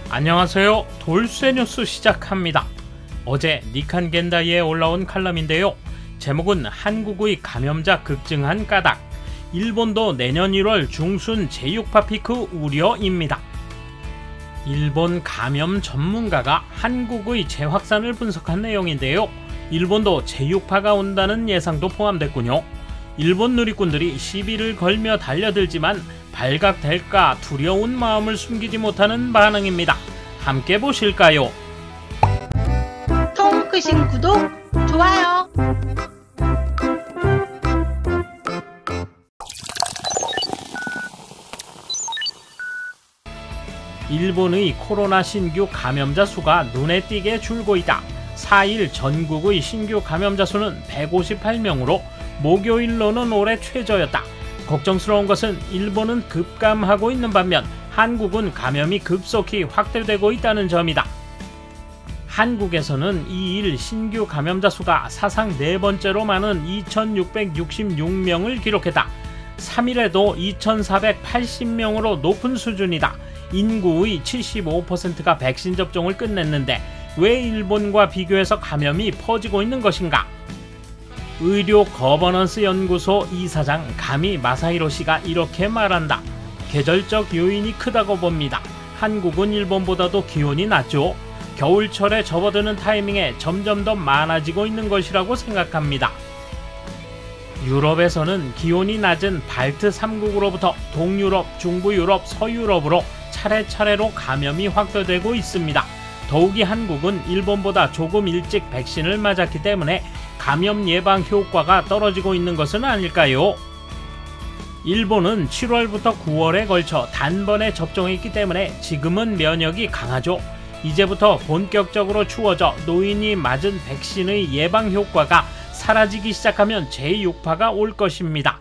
안녕하세요. 돌쇠 뉴스 시작합니다. 어제 니칸 겐다이에 올라온 칼럼인데요. 제목은 한국의 감염자 급증한 까닭, 일본도 내년 1월 중순 제6파 피크 우려입니다. 일본 감염 전문가가 한국의 재확산을 분석한 내용인데요. 일본도 제6파가 온다는 예상도 포함됐군요. 일본 누리꾼들이 시비를 걸며 달려들지만 발각될까 두려운 마음을 숨기지 못하는 반응입니다. 함께 보실까요? 통 크신 구독, 좋아요. 일본의 코로나 신규 감염자 수가 눈에 띄게 줄고 있다. 4일 전국의 신규 감염자 수는 158명으로 목요일로는 올해 최저였다. 걱정스러운 것은 일본은 급감하고 있는 반면 한국은 감염이 급속히 확대되고 있다는 점이다. 한국에서는 2일 신규 감염자 수가 사상 네 번째로 많은 2,666명을 기록했다. 3일에도 2,480명으로 높은 수준이다. 인구의 75%가 백신 접종을 끝냈는데 왜 일본과 비교해서 감염이 퍼지고 있는 것인가? 의료 거버넌스 연구소 이사장 가미 마사히로 씨가 이렇게 말한다. 계절적 요인이 크다고 봅니다. 한국은 일본보다도 기온이 낮죠. 겨울철에 접어드는 타이밍에 점점 더 많아지고 있는 것이라고 생각합니다. 유럽에서는 기온이 낮은 발트 3국으로부터 동유럽, 중부유럽, 서유럽으로 차례차례로 감염이 확대되고 있습니다. 더욱이 한국은 일본보다 조금 일찍 백신을 맞았기 때문에 감염 예방 효과가 떨어지고 있는 것은 아닐까요? 일본은 7월부터 9월에 걸쳐 단번에 접종했기 때문에 지금은 면역이 강하죠. 이제부터 본격적으로 추워져 노인이 맞은 백신의 예방 효과가 사라지기 시작하면 제6파가 올 것입니다.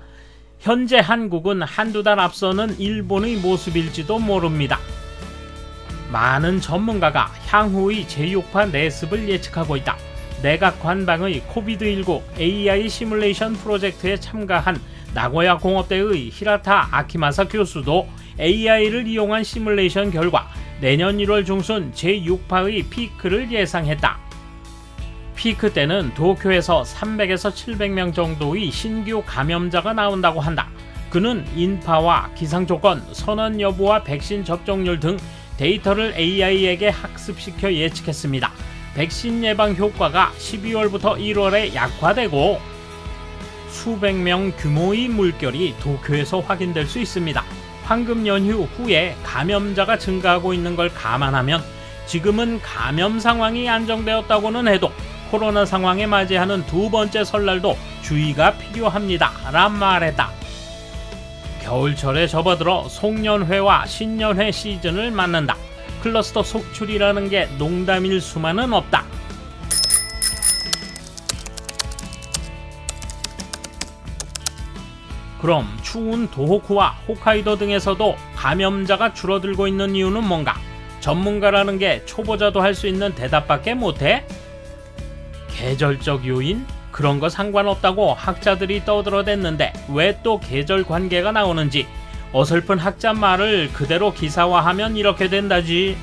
현재 한국은 한두 달 앞서는 일본의 모습일지도 모릅니다. 많은 전문가가 향후의 제6파 내습을 예측하고 있다. 내각 관방의 코비드19 AI 시뮬레이션 프로젝트에 참가한 나고야 공업대의 히라타 아키마사 교수도 AI를 이용한 시뮬레이션 결과 내년 1월 중순 제6파의 피크를 예상했다. 피크 때는 도쿄에서 300에서 700명 정도의 신규 감염자가 나온다고 한다. 그는 인파와 기상조건, 선언 여부와 백신 접종률 등 데이터를 AI에게 학습시켜 예측했습니다. 백신 예방 효과가 12월부터 1월에 약화되고 수백 명 규모의 물결이 도쿄에서 확인될 수 있습니다. 황금 연휴 후에 감염자가 증가하고 있는 걸 감안하면 지금은 감염 상황이 안정되었다고는 해도 코로나 상황에 맞이하는 두 번째 설날도 주의가 필요합니다. 란 말했다. 겨울철에 접어들어 송년회와 신년회 시즌을 맞는다. 클러스터 속출이라는 게 농담일 수만은 없다. 그럼 추운 도호쿠와 홋카이도 등에서도 감염자가 줄어들고 있는 이유는 뭔가? 전문가라는 게 초보자도 할 수 있는 대답밖에 못해? 계절적 요인? 그런 거 상관없다고 학자들이 떠들어댔는데 왜 또 계절 관계가 나오는지 어설픈 학자 말을 그대로 기사화하면 이렇게 된다지.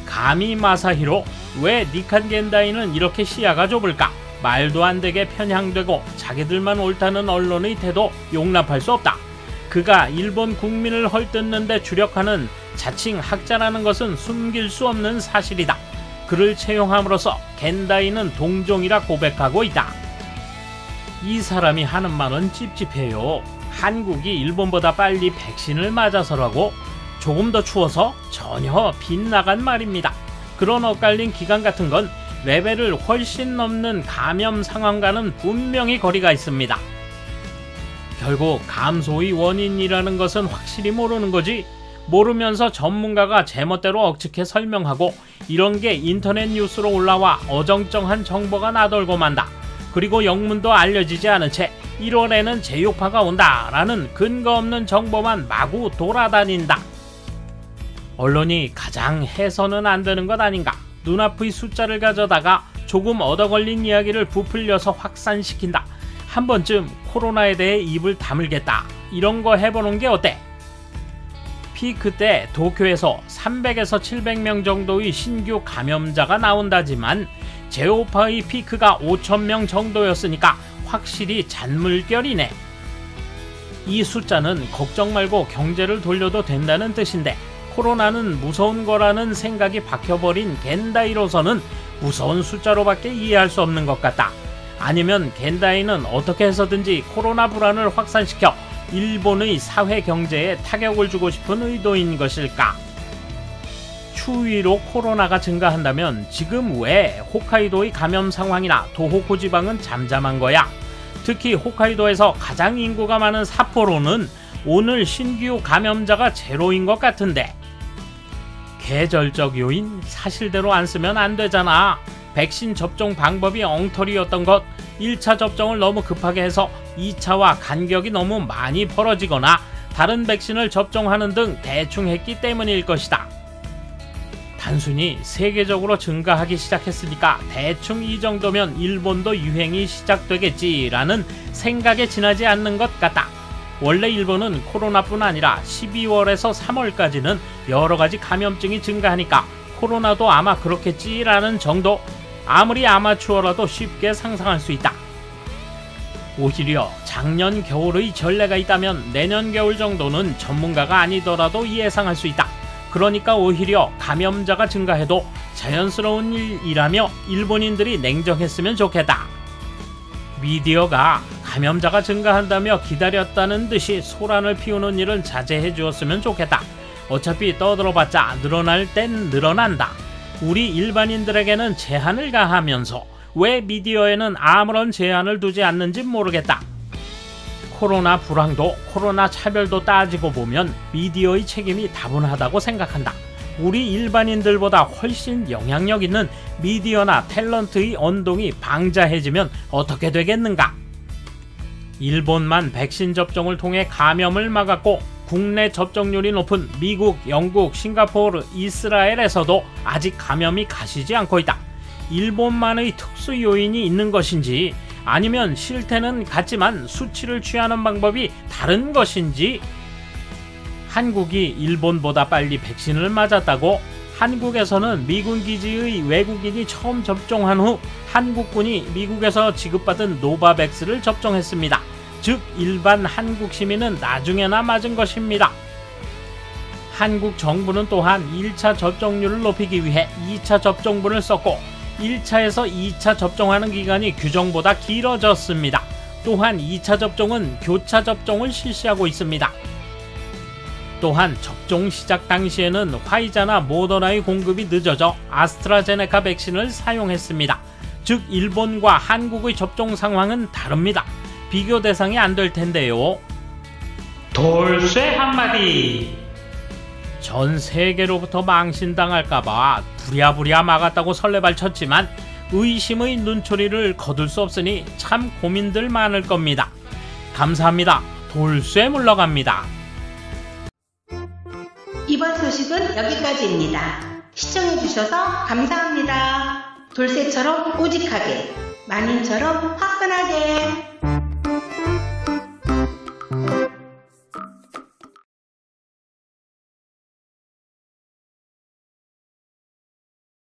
가미 마사히로, 왜 니칸 겐다이는 이렇게 시야가 좁을까? 말도 안 되게 편향되고 자기들만 옳다는 언론의 태도 용납할 수 없다. 그가 일본 국민을 헐뜯는 데 주력하는 자칭 학자라는 것은 숨길 수 없는 사실이다. 그를 채용함으로써 겐다이는 동종이라 고백하고 있다. 이 사람이 하는 말은 찝찝해요. 한국이 일본보다 빨리 백신을 맞아서라고? 조금 더 추워서? 전혀 빗나간 말입니다. 그런 엇갈린 기간 같은 건 레벨을 훨씬 넘는 감염 상황과는 분명히 거리가 있습니다. 결국 감소의 원인이라는 것은 확실히 모르는 거지. 모르면서 전문가가 제멋대로 억측해 설명하고 이런 게 인터넷 뉴스로 올라와 어정쩡한 정보가 나돌고 만다. 그리고 영문도 알려지지 않은 채 1월에는 제6파가 온다 라는 근거 없는 정보만 마구 돌아다닌다. 언론이 가장 해서는 안 되는 것 아닌가? 눈앞의 숫자를 가져다가 조금 얻어걸린 이야기를 부풀려서 확산시킨다. 한 번쯤 코로나에 대해 입을 다물겠다. 이런 거 해보는 게 어때? 피크 때 도쿄에서 300에서 700명 정도의 신규 감염자가 나온다지만 제5파의 피크가 5,000명 정도였으니까 확실히 잔물결이네. 이 숫자는 걱정 말고 경제를 돌려도 된다는 뜻인데 코로나는 무서운 거라는 생각이 박혀버린 겐다이로서는 무서운 숫자로밖에 이해할 수 없는 것 같다. 아니면 겐다이는 어떻게 해서든지 코로나 불안을 확산시켜 일본의 사회 경제에 타격을 주고 싶은 의도인 것일까? 추위로 코로나가 증가한다면 지금 왜 홋카이도의 감염 상황이나 도호쿠 지방은 잠잠한 거야? 특히 홋카이도에서 가장 인구가 많은 삿포로는 오늘 신규 감염자가 제로인 것 같은데. 계절적 요인 사실대로 안 쓰면 안 되잖아. 백신 접종 방법이 엉터리였던 것, 1차 접종을 너무 급하게 해서 2차와 간격이 너무 많이 벌어지거나 다른 백신을 접종하는 등 대충 했기 때문일 것이다. 단순히 세계적으로 증가하기 시작했으니까 대충 이 정도면 일본도 유행이 시작되겠지라는 생각에 지나지 않는 것 같다. 원래 일본은 코로나뿐 아니라 12월에서 3월까지는 여러가지 감염증이 증가하니까 코로나도 아마 그렇겠지라는 정도, 아무리 아마추어라도 쉽게 상상할 수 있다. 오히려 작년 겨울의 전례가 있다면 내년 겨울 정도는 전문가가 아니더라도 예상할 수 있다. 그러니까 오히려 감염자가 증가해도 자연스러운 일이라며 일본인들이 냉정했으면 좋겠다. 미디어가 감염자가 증가한다며 기다렸다는 듯이 소란을 피우는 일은 자제해 주었으면 좋겠다. 어차피 떠들어봤자 늘어날 땐 늘어난다. 우리 일반인들에게는 제한을 가하면서 왜 미디어에는 아무런 제한을 두지 않는지 모르겠다. 코로나 불황도 코로나 차별도 따지고 보면 미디어의 책임이 다분하다고 생각한다. 우리 일반인들보다 훨씬 영향력 있는 미디어나 탤런트의 언동이 방자해지면 어떻게 되겠는가? 일본만 백신 접종을 통해 감염을 막았고 국내 접종률이 높은 미국, 영국, 싱가포르, 이스라엘에서도 아직 감염이 가시지 않고 있다. 일본만의 특수 요인이 있는 것인지 아니면 실태는 같지만 수치를 취하는 방법이 다른 것인지, 한국이 일본보다 빨리 백신을 맞았다고 한국에서는 미군 기지의 외국인이 처음 접종한 후 한국군이 미국에서 지급받은 노바백스를 접종했습니다. 즉 일반 한국 시민은 나중에나 맞은 것입니다. 한국 정부는 또한 1차 접종률을 높이기 위해 2차 접종분을 썼고 1차에서 2차 접종하는 기간이 규정보다 길어졌습니다. 또한 2차 접종은 교차 접종을 실시하고 있습니다. 또한 접종 시작 당시에는 화이자나 모더나의 공급이 늦어져 아스트라제네카 백신을 사용했습니다. 즉 일본과 한국의 접종 상황은 다릅니다. 비교 대상이 안 될 텐데요. 돌쇠 한마디. 전 세계로부터 망신당할까봐 부랴부랴 막았다고 설레발 쳤지만 의심의 눈초리를 거둘 수 없으니 참 고민들 많을 겁니다. 감사합니다. 돌쇠 물러갑니다. 이번 소식은 여기까지입니다. 시청해주셔서 감사합니다. 돌쇠처럼 오직하게, 만인처럼 화끈하게.